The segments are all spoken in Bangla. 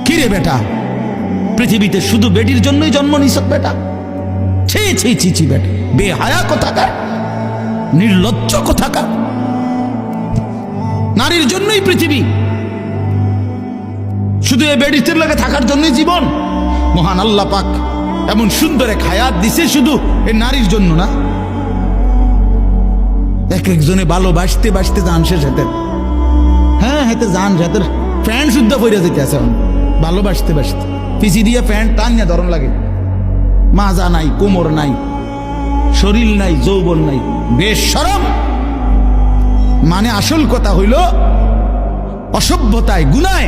কিরে বেটা, পৃথিবীতে শুধু বেটির জন্যই জন্ম নিছ বেটা? ছি ছি ছি ছি বেটা, বেহায়া কোথাকার, নির্লজ্জ কোথাকার। নারীর জন্যই পৃথিবী, শুধু এই বেডিতের লাগে থাকার জন্যই জীবন। মহান আল্লাহ পাক এমন সুন্দর এক হায়াত দিছে শুধু এই নারীর জন্য না। এক একজনে ভালোবাসতে বাসতে জান শেষ হাতে, হ্যাঁ হাতে জান হাতের প্যান্ট শুদ্ধ পরে যেতে আছে ভালোবাসতে বাসতে, পিছি দিয়ে প্যান্ট টান না ধরন লাগে। মাজা নাই, কোমর নাই, শরীর নাই, যৌবন নাই, বেশরম। মানে আসল কথা হইল অসভ্যতায়, গুনায়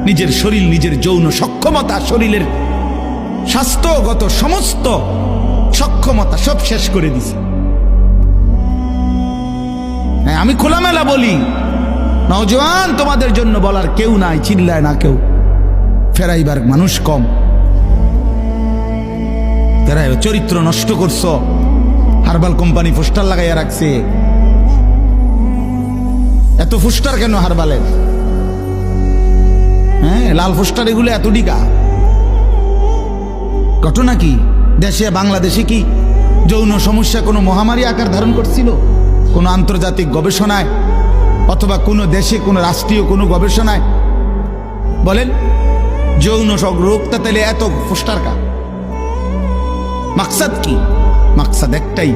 নিজের শরীর, নিজের যৌন সক্ষমতা, শরীরের স্বাস্থ্যগত সমস্ত সক্ষমতা সব শেষ করে দিছে। আমি খোলামেলা বলি, নওজোয়ান তোমাদের জন্য বলার কেউ নাই, চিল্লায় না কেউ, ফেরাইবার মানুষ কম। ফেরাই চরিত্র নষ্ট করছ, হারবাল কোম্পানি পোস্টার লাগাইয়া রাখছে। এত পোস্টার কেন হারবালের? হ্যাঁ, লাল পোস্টার এগুলো এত ডিকা। ঘটনা কি? দেশে বাংলাদেশে কি যৌন সমস্যা কোনো মহামারী আকার ধারণ করছিল? কোনো আন্তর্জাতিক গবেষণায় অথবা কোনো দেশে কোনো রাষ্ট্রীয় কোনো গবেষণায় বলেন যৌন রোগটা তাহলে এত পোস্টার কা? মাকসাদ কি? মাকসাদ একটাই,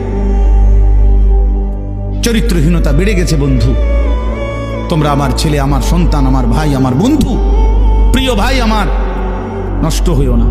চরিত্রহীনতা বেড়ে গেছে বন্ধু। তোমরা আমার ছেলে, আমার সন্তান, আমার ভাই, আমার বন্ধু, প্রিয় ভাই আমার, নষ্ট হইও না।